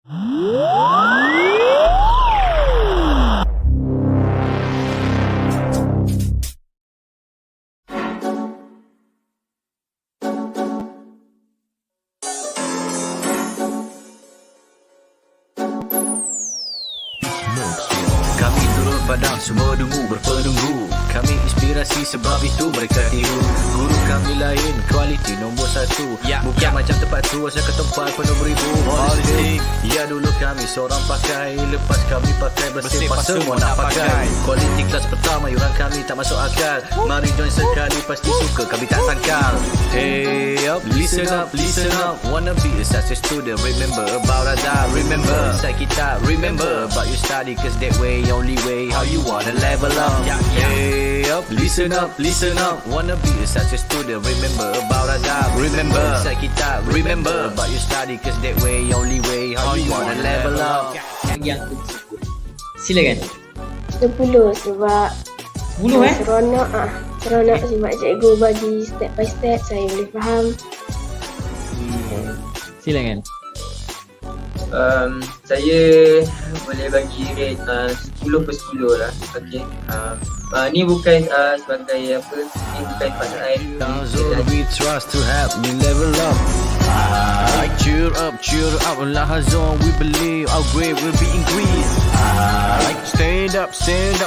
Kami turun padang, semua dungu berpenunggu. Kami inspirasi sebab itu mereka tiru. Guru kami lain, kualiti nombor 1. Bukan macam tempat tu, asal ke tempat penuh beribu politik. Ya dulu kami seorang pakai, lepas kami pakai bersepah semua nak pakai. Kualiti kelas pertama, yuran kami tak masuk akal. Mari join sekali, pasti suka kami tak sangkal. Hey up, listen up, listen up. Wanna be a success student, remember about adab. Remember, inside kita, remember about your study, cause that way, only way, how you wanna level up. Hey up, listen up, listen up. Wanna be a success student, remember about adab. Remember, inside kita, remember about your study, cause that way, only way, how you wanna level up. Yang tersebut. Silakan. 10 sebab 10 seronok seronok sebab cikgu bagi step by step, saya boleh faham. Silakan. Saya boleh bagi rate 10 per 10 lah. Okay. Ni bukan sebagai apa, ni bukan pada saya. Zone we trust to help me level up. Cheer up, Lahazon, we believe our grade will be increased. Stand up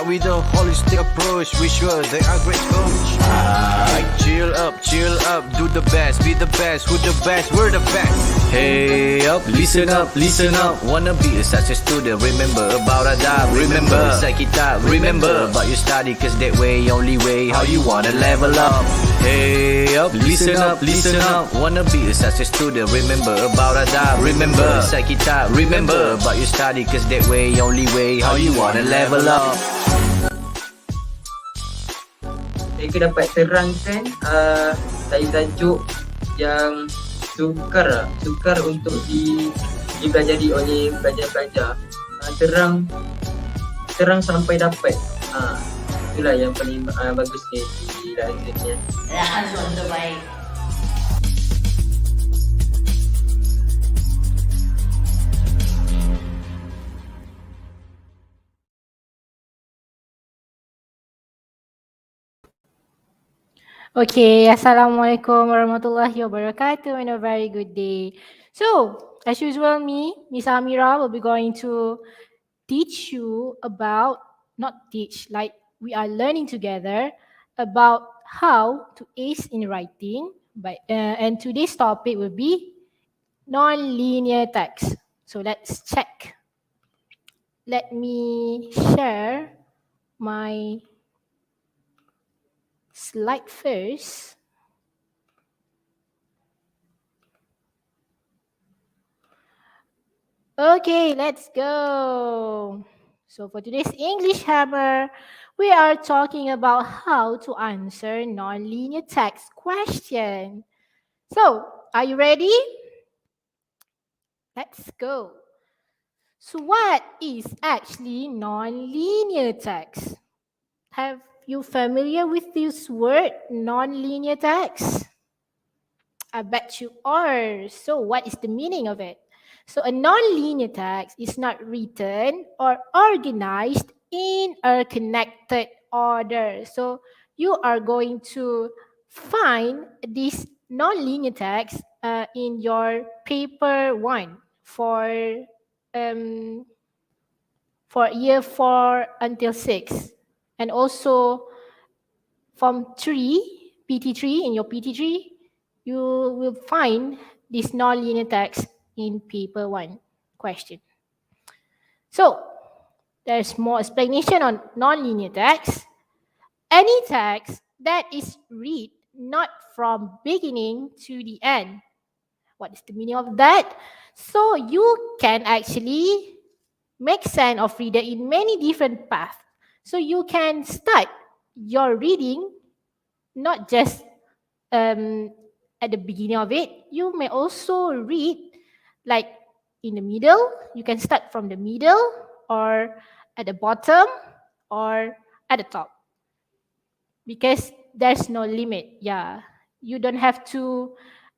with a holistic approach. We sure they are great coach. Chill up, do the best, be the best, who the best, we're the best. Hey up, listen up, wanna be a success student, remember about adab. Remember, inside kita, remember about your study, cause that way, only way, how you wanna level up. Hey up, listen up, wanna be a success student, remember about adab. Remember, inside kita, remember about your study, cause that way, only way, how you wanna level up. Mereka dapat terangkan tajuk yang sukar untuk dipelajari oleh pelajar-pelajar. Terang sampai dapat. Itulah yang paling bagusnya di lainnya. Azon terbaik. Okay, Assalamualaikum warahmatullahi wabarakatuh and a very good day. So, as usual, Miss Amira, will be going to teach you about, not teach, like we are learning together about how to ace in writing. And today's topic will be non-linear text. So let's check. Let me share my slide first. Okay, let's go. So for today's English Hammer, we are talking about how to answer non-linear text question. So, are you ready? Let's go. So what is actually non-linear text? Have you familiar with this word, non-linear text? I bet you are. So what is the meaning of it? So a non-linear text is not written or organized in a connected order. So you are going to find this non-linear text in your paper 1 for year 4 until 6. And also from PT3, in your PT3, you will find this non-linear text in paper 1 question. So, there's more explanation on non-linear text. Any text that is read not from beginning to the end. What is the meaning of that? So, you can actually make sense of reader in many different paths. So, you can start your reading not just at the beginning of it. You may also read like in the middle. You can start from the middle or at the bottom or at the top. Because there's no limit. Yeah, you don't have to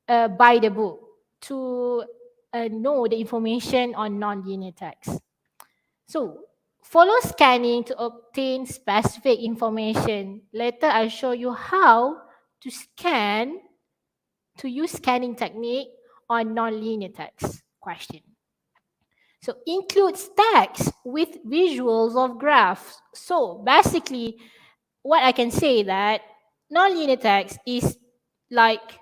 buy the book to know the information on non-linear text. So follow scanning to obtain specific information. Later I'll show you how to scan, to use scanning technique on non-linear text question. So includes text with visuals of graphs. So basically, what I can say that non-linear text is like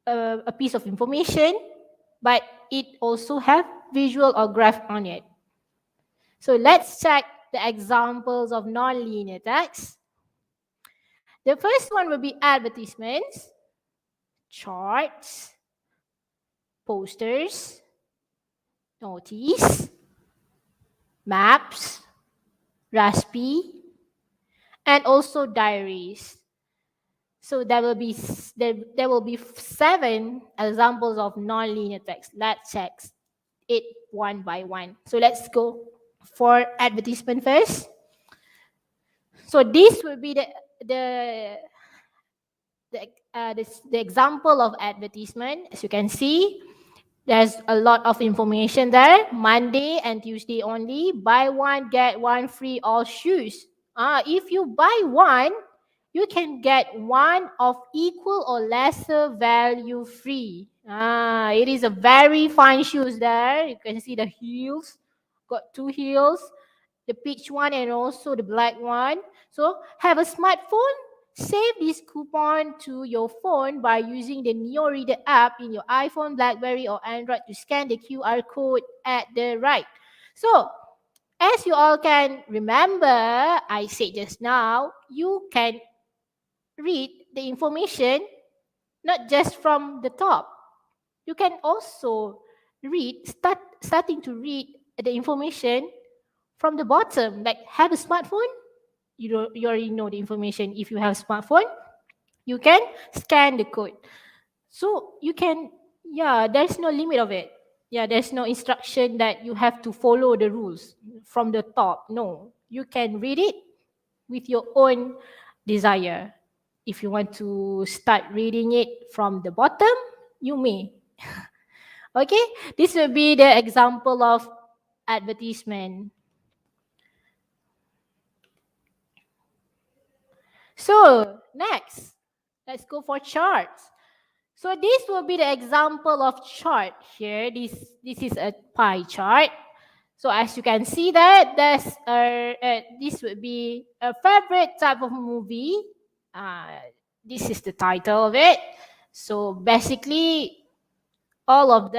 a piece of information, but it also have visual or graph on it. So let's check the examples of non-linear text. The first one will be advertisements, charts, posters, notice, maps, recipe, and also diaries. So there will be 7 examples of non-linear text. Let's check it one by one. So let's go for advertisement first. So this will be the example of advertisement. As you can see, there's a lot of information there. Monday and Tuesday only. Buy one, get one free, all shoes. If you buy one, you can get one of equal or lesser value free. It is a very fine shoes there. You can see the heels. Got 2 heels. The peach one and also the black one. So have a smartphone. Save this coupon to your phone by using the Neo Reader app in your iPhone, BlackBerry, or Android to scan the QR code at the right. So, as you all can remember, I said just now, you can read the information not just from the top. You can also starting to read the information from the bottom. Like have a smartphone, you already know the information. If you have a smartphone, you can scan the code. So you can, there's no limit of it. There's no instruction that you have to follow the rules from the top. No, you can read it with your own desire. If you want to start reading it from the bottom, you may. Okay, this will be the example of advertisement. So next, let's go for charts. So this will be the example of chart here. This is a pie chart. So as you can see that this would be a favorite type of movie. This is the title of it. So basically, most of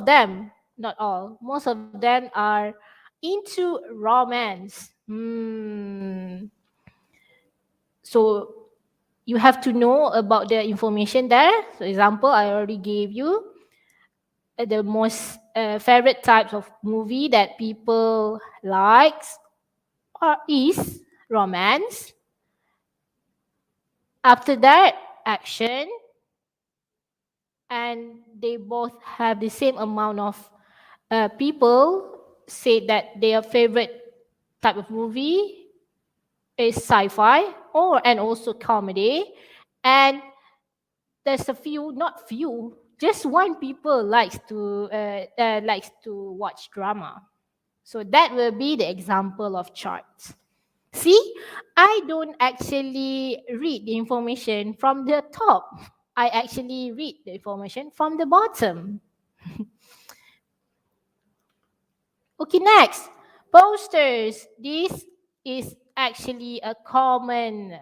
them, not all, most of them are into romance. So you have to know about the information there. For example, I already gave you the most favorite types of movie that people likes is romance. After that, action. And they both have the same amount of people say that their favorite type of movie is sci-fi and also comedy. And there's not few, just one people likes to watch drama. So that will be the example of charts. See, I don't actually read the information from the top. I actually read the information from the bottom. Okay, next, posters. This is actually a common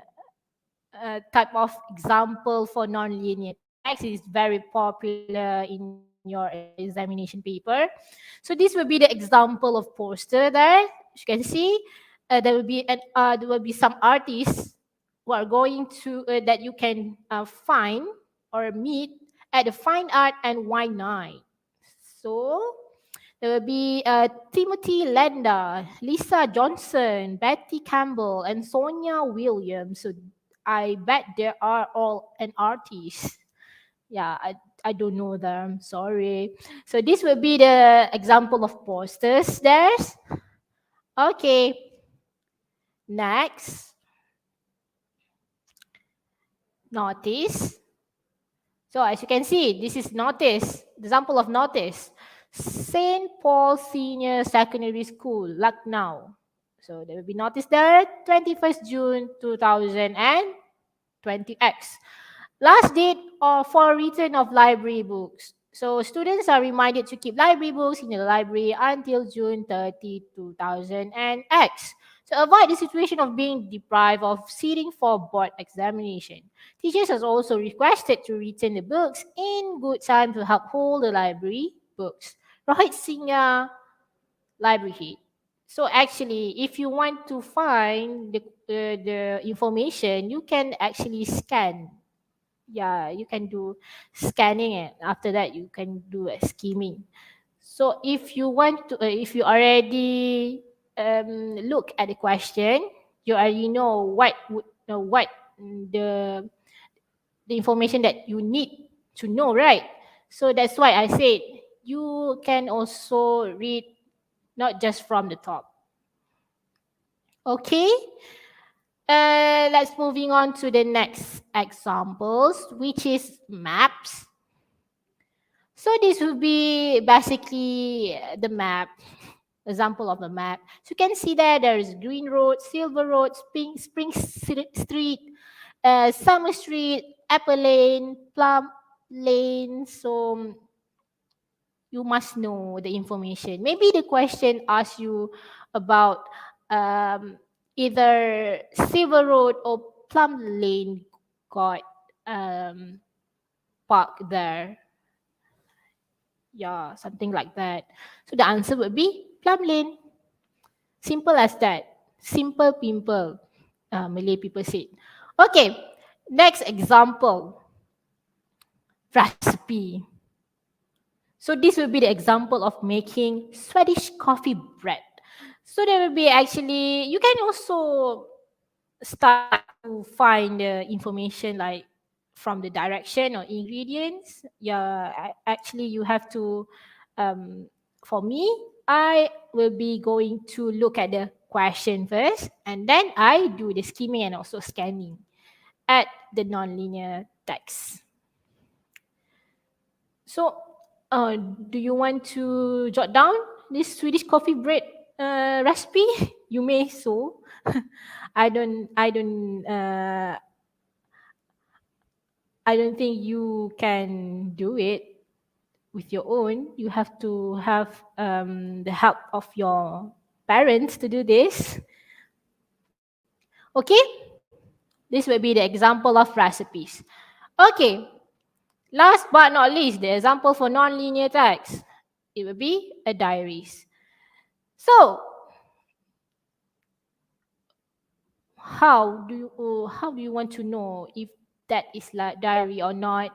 type of example for non-linear text. It is very popular in your examination paper. So this will be the example of poster there. As you can see, there will be some artists who are going to that you can find or meet at the Fine Art and Wine Night. So there will be Timothy Landa, Lisa Johnson, Betty Campbell, and Sonia Williams. So I bet they are all an artist. I don't know them, sorry. So this will be the example of posters there. Okay, next. Notice. So as you can see, this is notice, example of notice. St. Paul Senior Secondary School, Lucknow. So there will be notice there, 21st June 2020X. Last date for return of library books. So students are reminded to keep library books in the library until June 30, 2000 and X. To avoid the situation of being deprived of sitting for board examination. Teachers are also requested to return the books in good time to help hold the library books. Rohit Singha, library head. So actually, if you want to find the information, you can actually scan. Yeah, you can do scanning, and after that you can do a skimming. So if you want to, if you already look at the question, you already know what the the information that you need to know, right? So that's why I said you can also read not just from the top. Okay, let's moving on to the next examples, which is maps. So this will be basically the map, example of the map. So you can see there is Green Road, Silver Road, Spring Street, Summer Street, Apple Lane, Plum Lane. So you must know the information. Maybe the question asks you about either Silver Road or Plum Lane got park there. Yeah, something like that. So the answer would be Plum Lane. Simple as that. Simple pimple. Malay people said. Okay, next example. Recipe. So this will be the example of making Swedish coffee bread. So there will be actually, you can also start to find the information like from the direction or ingredients. Yeah, actually you have to, for me, I will be going to look at the question first and then I do the skimming and also scanning at the non-linear text. So, do you want to jot down this Swedish coffee bread recipe? You may so. I don't think you can do it with your own. You have to have the help of your parents to do this. Okay? This will be the example of recipes. Okay. Last but not least, the example for non-linear text. It will be a diaries. So, how do you want to know if that is like diary or not?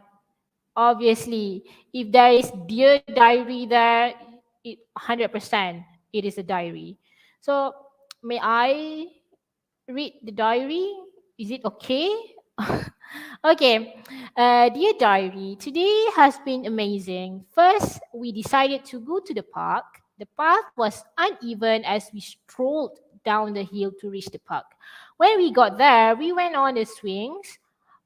Obviously, if there is dear diary there, 100% it is a diary. So, may I read the diary? Is it okay? Okay. Dear diary, today has been amazing. First, we decided to go to the park. The path was uneven as we strolled down the hill to reach the park. When we got there, we went on the swings.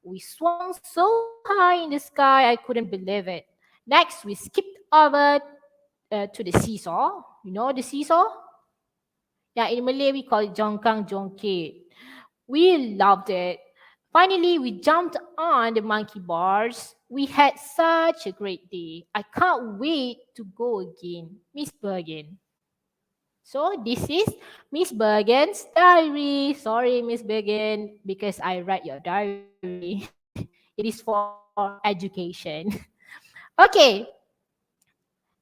We swung so high in the sky, I couldn't believe it. Next, we skipped over to the seesaw. You know the seesaw? Yeah, in Malay, we call it jongkang jongkit. We loved it. Finally, we jumped on the monkey bars. We had such a great day. I can't wait to go again. Miss Bergen. So this is Miss Bergen's diary. Sorry, Miss Bergen, because I write your diary. It is for education. Okay.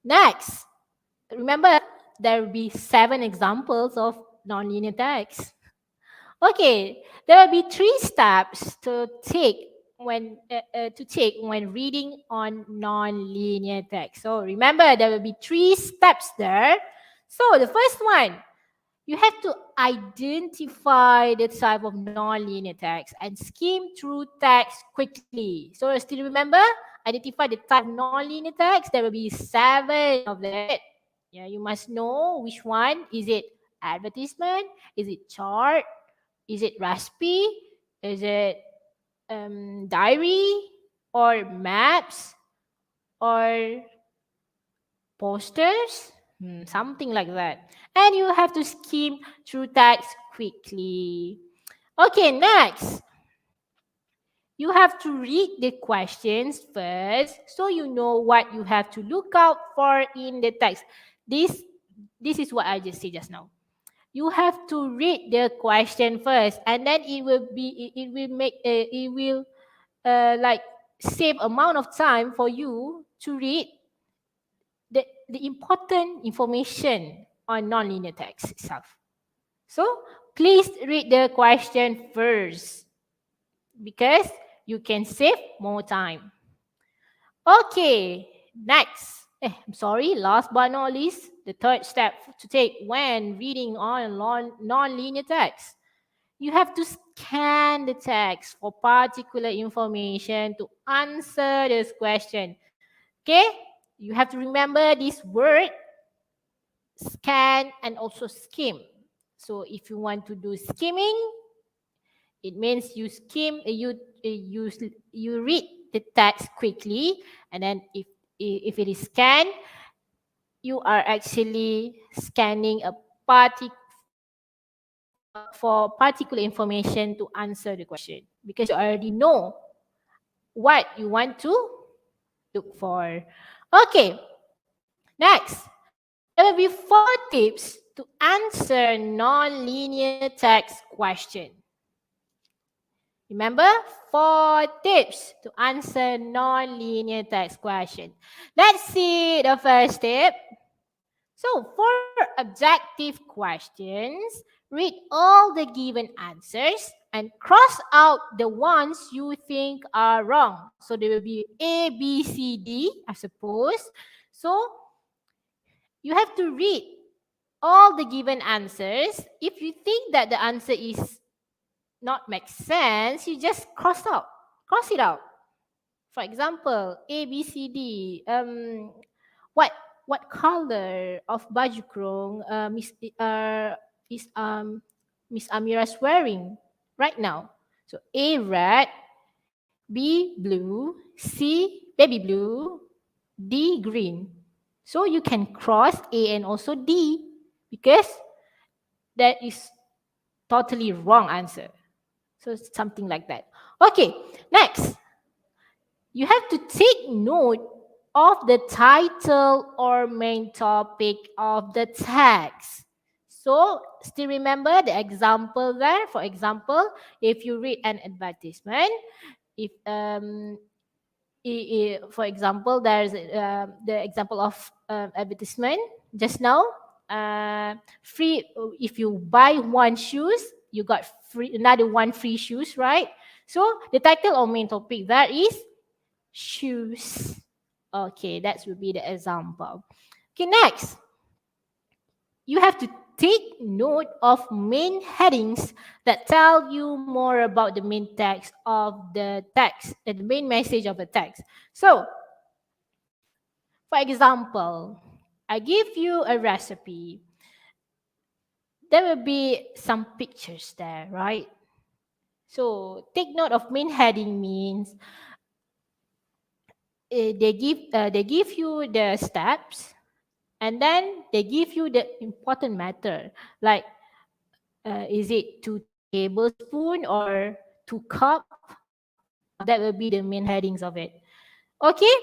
Next. Remember, there will be 7 examples of nonlinear text. Okay, there will be 3 steps to take when reading on non-linear text. So remember, there will be 3 steps there. So the first one, you have to identify the type of non-linear text and skim through text quickly. So still remember, identify the type of non-linear text. There will be 7 of them. Yeah, you must know which one. Is it advertisement? Is it chart? Is it recipe? Is it diary? or maps or posters, something like that. And you have to skim through text quickly. Okay, next. You have to read the questions first so you know what you have to look out for in the text. This is what I just said just now. You have to read the question first, and then it will make it will like save amount of time for you to read the important information on nonlinear text itself. So please read the question first because you can save more time. Okay, next. I'm sorry, last but not least, the third step to take when reading on non-linear text. You have to scan the text for particular information to answer this question. Okay, you have to remember this word, scan and also skim. So if you want to do skimming, it means you skim, you read the text quickly, and then if it is scanned, you are actually scanning a for particular information to answer the question because you already know what you want to look for. Okay, next. There will be 4 tips to answer non-linear text question. Remember, 4 tips to answer non-linear text question. Let's see the first tip. So, for objective questions, read all the given answers and cross out the ones you think are wrong. So, there will be A, B, C, D, I suppose. So, you have to read all the given answers. If you think that the answer is not make sense, you just cross it out. For example, A, B, C, D. What color of baju kurung is Miss Amira wearing right now? So A, red, B, blue, C, baby blue, D, green. So you can cross A and also D because that is totally wrong answer. So something like that. Okay, next. You have to take note of the title or main topic of the text. So still remember the example there. For example, if you read an advertisement, if for example, there's the example of advertisement just now. Free if you buy one shoes, you got free another one free shoes, right? So the title or main topic there is shoes. Okay, that would be the example. Okay, next. You have to take note of main headings that tell you more about the main text of the text, the main message of the text. So, for example, I give you a recipe. There will be some pictures there, right? So, take note of main heading means they give you the steps, and then they give you the important matter, like is it 2 tablespoons or 2 cup? That will be the main headings of it. Okay.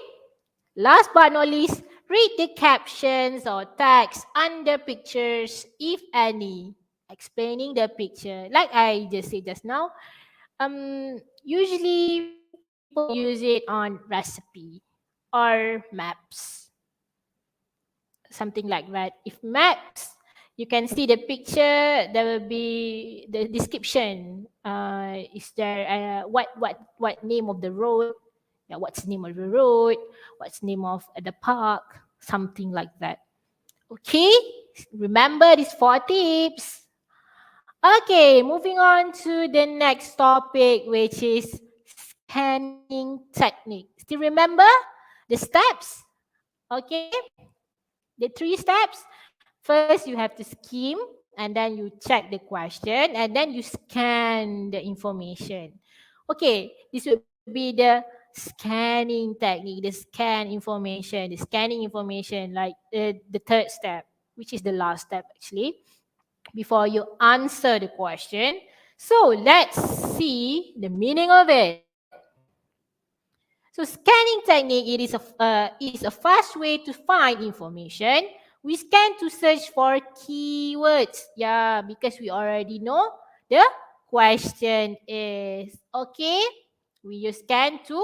Last but not least, read the captions or text under pictures, if any, explaining the picture. Like I just said just now, usually people use it on recipe or maps, something like that. If maps, you can see the picture, there will be the description. Is there what name of the road? Yeah, what's the name of the road? What's the name of the park? Something like that. Okay, remember these 4 tips. Okay, moving on to the next topic, which is scanning technique. Still remember the steps? Okay, the 3 steps. First, you have to skim, and then you check the question, and then you scan the information. Okay, this will be the scanning technique, the scanning information, like the third step, which is the last step actually, before you answer the question. So let's see the meaning of it. So scanning technique, it is a fast way to find information. We scan to search for keywords. Yeah, because we already know the question is. Okay, we use scan to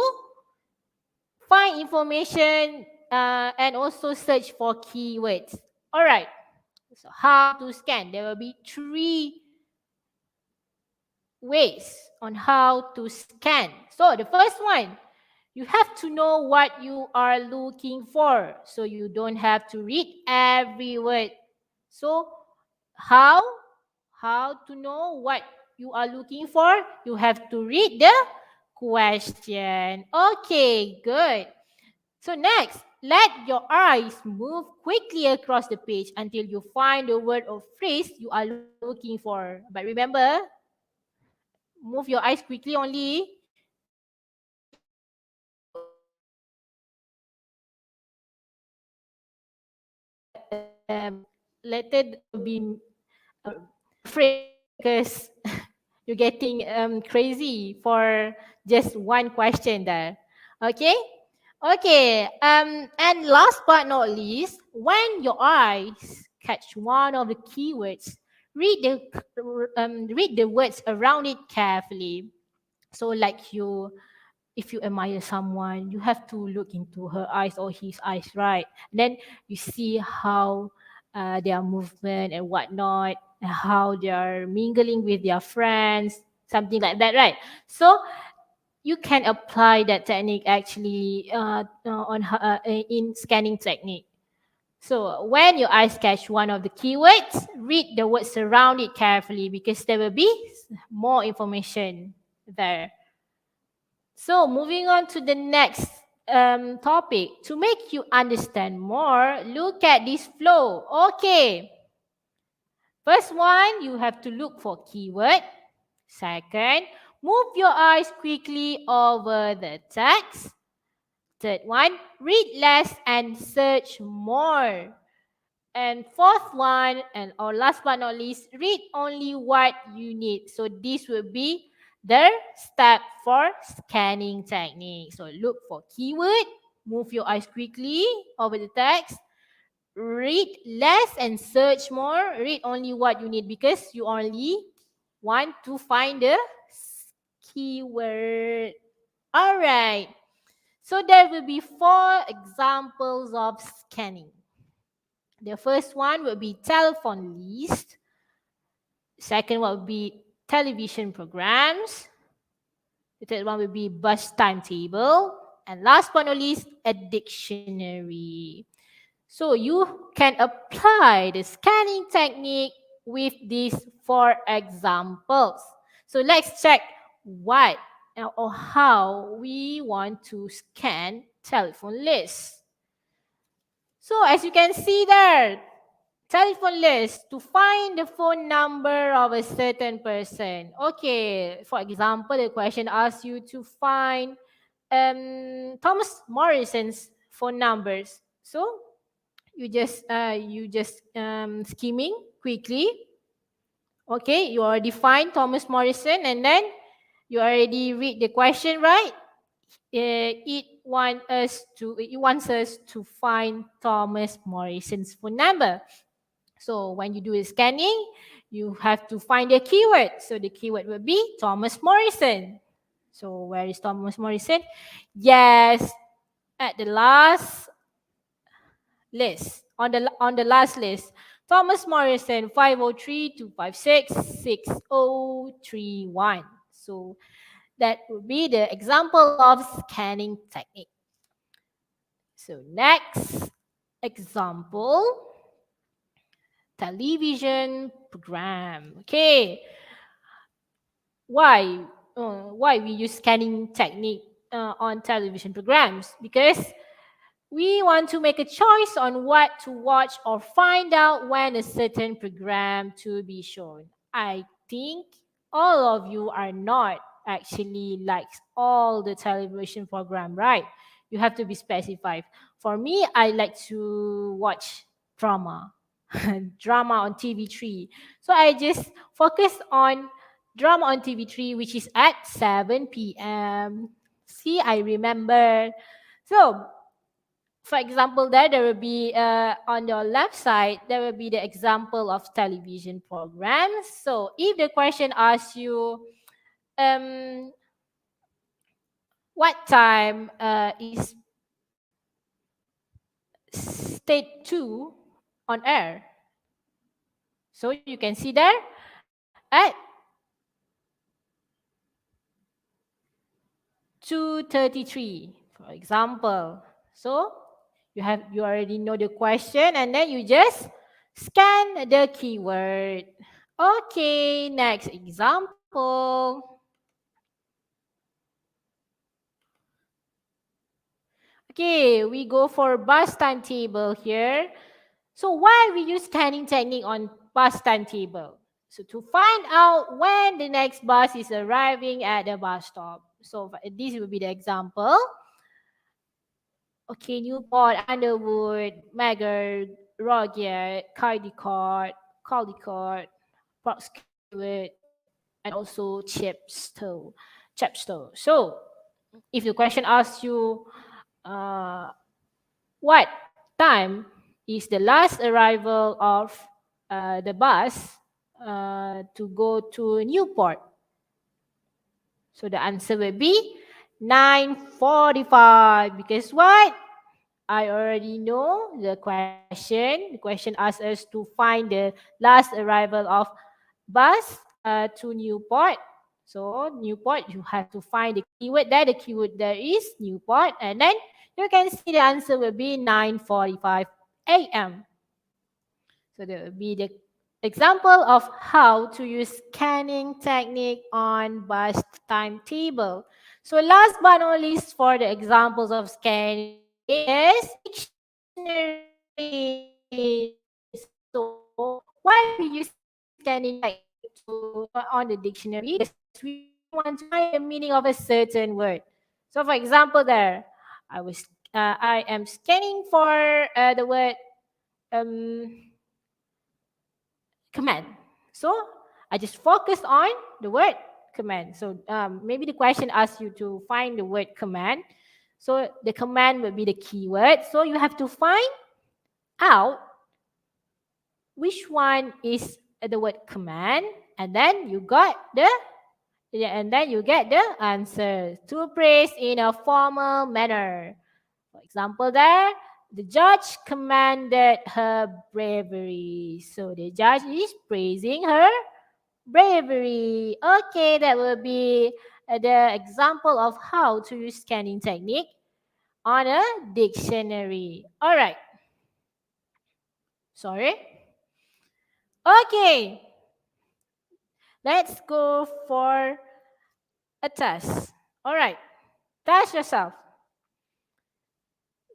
find information and also search for keywords. All right. So how to scan? There will be 3 ways on how to scan. So the first one, you have to know what you are looking for. So you don't have to read every word. So how? How to know what you are looking for? You have to read the question. Okay, good. So next, let your eyes move quickly across the page until you find the word or phrase you are looking for. But remember, move your eyes quickly only later there will be afraid because you're getting crazy for just one question there. Okay? Okay. And last but not least, when your eyes catch one of the keywords, read the words around it carefully. So like if you admire someone, you have to look into her eyes or his eyes, right? And then you see how their movement and whatnot, and how they are mingling with their friends, something like that, right? So you can apply that technique actually in scanning technique. So when your eyes catch one of the keywords, read the words around it carefully because there will be more information there. So moving on to the next topic. To make you understand more, look at this flow. Okay. First one, you have to look for keyword. Second, move your eyes quickly over the text. Third one, read less and search more. And fourth one, and or last but not least, read only what you need. So this will be the step for scanning technique. So look for keyword, move your eyes quickly over the text, read less and search more. Read only what you need because you only want to find the keyword. All right. So there will be 4 examples of scanning. The first one will be telephone list. Second one will be television programs. The third one will be bus timetable. And last but not least, a dictionary. So you can apply the scanning technique with these 4 examples. So let's check what or how we want to scan telephone lists. So as you can see there, telephone list to find the phone number of a certain person. Okay, for example, the question asks you to find Thomas Morrison's phone numbers. So you just skimming quickly. Okay, you already find Thomas Morrison and then you already read the question, right? It wants us to find Thomas Morrison's phone number. So when you do the scanning, you have to find the keyword. So the keyword will be Thomas Morrison. So where is Thomas Morrison? Yes, at the last list. On the last list. Thomas Morrison 503-256-6031. So that would be the example of scanning technique. So next example, television program. Okay, why we use scanning technique on television programs? Because we want to make a choice on what to watch or find out when a certain program to be shown. I think all of you are not actually likes all the television program, right? You have to be specified. For me, I like to watch drama, drama on TV3. So I just focus on drama on TV3, which is at 7 p.m. See, I remember. So, for example, there will be on your left side, there will be the example of television programs. So, if the question asks you, um, what time is state 2 on air? So, you can see there at 2:33, for example. So you already know the question, and then you just scan the keyword. Okay, next example. Okay, we go for bus timetable here. So why we use scanning technique on bus timetable? So to find out when the next bus is arriving at the bus stop. So this will be the example. Okay, Newport, Underwood, Magger, Rogier, Caldecott, Proxkewit, and also Chepstow. So, if the question asks you, what time is the last arrival of the bus to go to Newport? So the answer will be 9:45. Because what? I already know the question. The question asks us to find the last arrival of bus to Newport. So Newport, you have to find the keyword there. The keyword there is Newport, and then you can see the answer will be 9:45 a.m. So that will be the example of how to use scanning technique on bus timetable. So last but not least, for the examples of scanning is dictionary. So why we use scanning technique on the dictionary? Because we want to find the meaning of a certain word. So for example, there, I am scanning for the word command. So I just focus on the word command. So maybe the question asks you to find the word command. So the command will be the keyword. So you have to find out which one is the word command, and then you got the get the answer to praise in a formal manner. For example, there, the judge commended her bravery. So the judge is praising her bravery. Okay, that will be the example of how to use scanning technique on a dictionary. All right. Sorry. Okay. Let's go for a test. All right. Test yourself.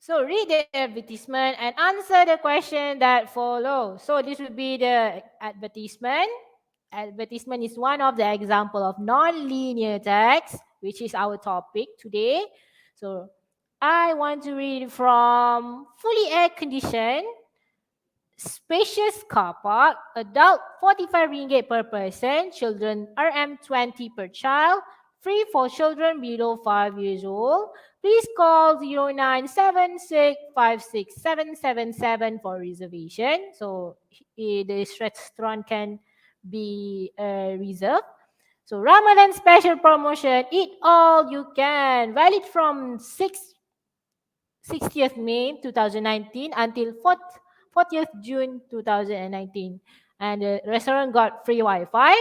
So read the advertisement and answer the question that follows. So this will be the advertisement. Advertisement is one of the example of non-linear text, which is our topic today. So I want to read from fully air conditioned, spacious car park, adult 45 ringgit per person, children RM 20 per child, free for children below 5 years old. Please call 0976567777 for reservation. So this restaurant can be reserved. So Ramadan special promotion, eat all you can, valid from 60th May 2019 until 40th June 2019. And the restaurant got free Wi-Fi.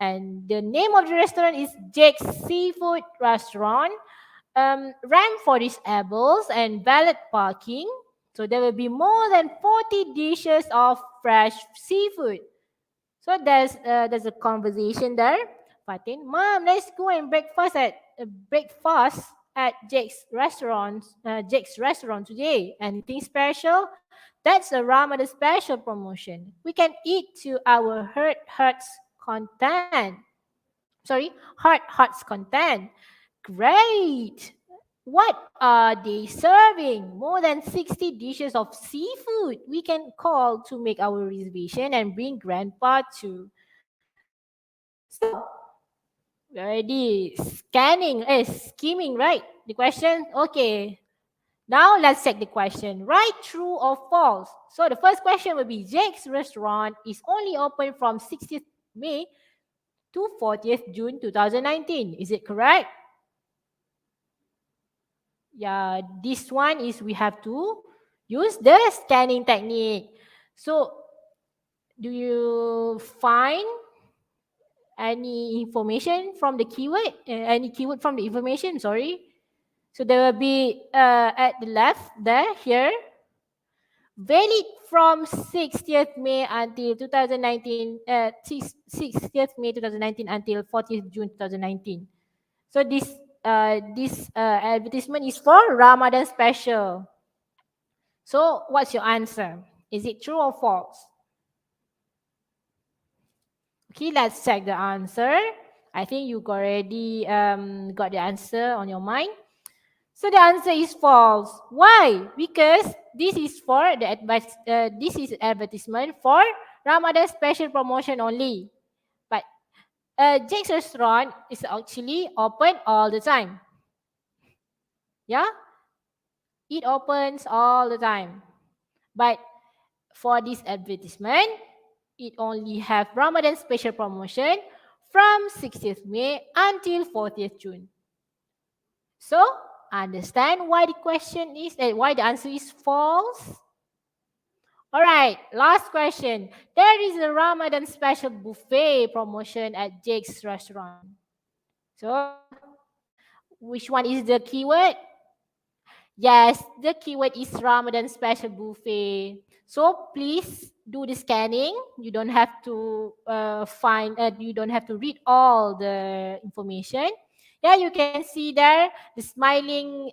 And the name of the restaurant is Jake's Seafood Restaurant. Ramp for disabled and valet parking. So there will be more than 40 dishes of fresh seafood. So there's a conversation there. Fatin, Mom, let's go and breakfast at Jake's restaurant today. Anything special? That's a Ramadan special promotion. We can eat to our heart's content. hearts content. Great. What are they serving? More than 60 dishes of seafood. We can call to make our reservation and bring grandpa too. So, already skimming, right? The question, okay. Now let's check the question. Right, true or false? So the first question will be Jake's restaurant is only open from 60th May to 40th June 2019. Is it correct? Yeah, this one is we have to use the scanning technique. So do you find any information from the keyword? Any keyword from the information, sorry. So there will be at the left there, here. Valid from 60th May until 2019, 60th May 2019 until 40th June 2019. So this advertisement is for Ramadan special. So what's your answer? Is it true or false? Okay, let's check the answer. I think you already got the answer on your mind. So the answer is false. Why? Because this is for the this is advertisement for Ramadan special promotion only. But Jake's restaurant is actually open all the time. Yeah, it opens all the time. But for this advertisement, it only have Ramadan special promotion from 60th May until 40th June. So understand why the question is why the answer is false? All right, last question. There is a Ramadan special buffet promotion at Jake's restaurant. So which one is the keyword? Yes, the keyword is Ramadan special buffet. So please do the scanning. You don't have to you don't have to read all the information. Yeah, you can see there the smiling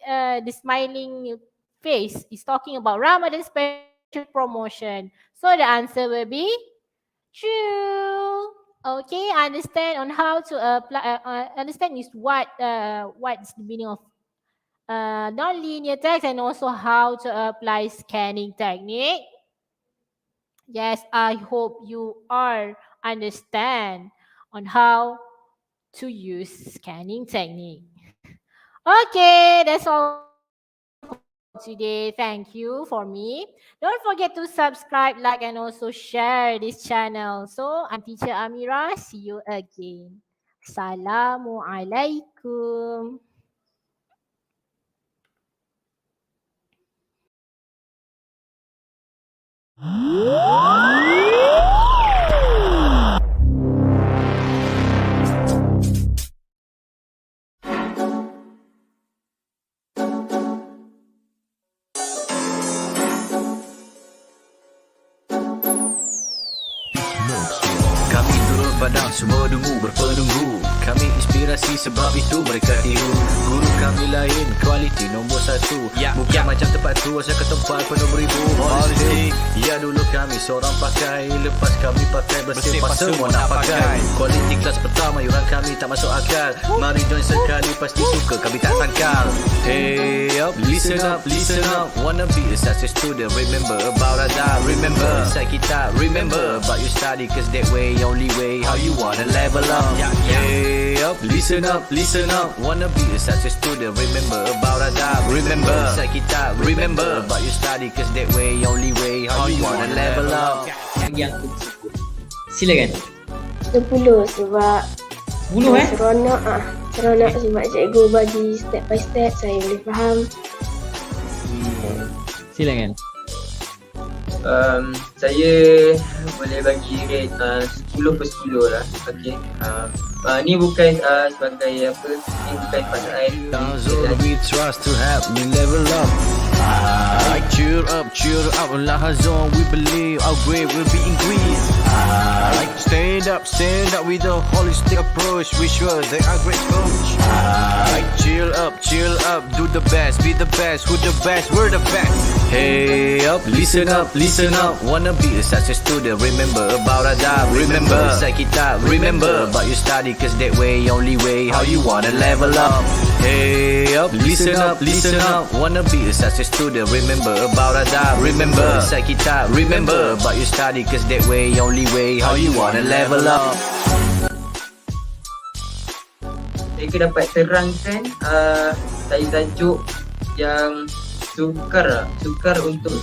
face is talking about Ramadan special promotion. So the answer will be true. Okay, understand on how to apply. Understand is what's the meaning of non-linear text and also how to apply scanning technique. Yes, I hope you are understand on how to use scanning technique. Okay, that's all for today. Thank you for me. Don't forget to subscribe, like, and also share this channel. So I'm Teacher Amira. See you again. Assalamualaikum. Kami turun padang, semua dungu berpenunggu. Kami inspirasi sebab itu mereka tiru. Guru kami lain, kualiti nombor satu. Bukan macam tempat tu, asal ke tempat penuh beribu. Holistic, ya dulu kami seorang pakai. Lepas kami pakai bersepah semua nak pakai. Kualiti kelas pertama, yuran kami tak masuk akal. Mari join sekali, pasti suka kami tak sangkal. Hey up, listen up, listen up. Wanna be a success student, remember about adab. Remember, inside kita, remember about your study. Cause that way, only way, how you wanna level up. Hey up, listen up, listen up. Wanna be a success student, remember about adab. Remember, inside kita, remember about your study. Cause that way, only way, how you wanna level up. Yang tersebut. Silakan. 10 sebab 10 seronok sebab cikgu bagi step by step, saya boleh faham. Silakan. Saya boleh bagi rate 10 per 10 lah. Okay. Ni bukan sebagai apa, ni bukan pasal Tanzul, we trust to help me level up. Cheer up, Lahazon, we believe our grade will be increased. Stand up with a holistic approach. We sure they are great coach. Chill up, do the best, be the best, who the best, we're the best. Hey up, listen up. Wanna be a success student, remember about adab. Remember, inside kita, remember about your study. study, cause that way, only way, how you wanna level up. Hey up, listen up, listen up. Wanna be a success student, remember about adab. Remember, inside kitab, remember about your study, cause that way, only way, how you wanna level up. Mereka dapat terangkan tajuk yang sukar untuk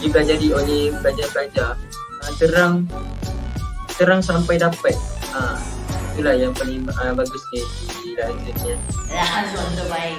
dipelajari oleh pelajar-pelajar. Terang sampai dapat. Itulah yang paling bagus di dalam exam ni. Langsung terbaik.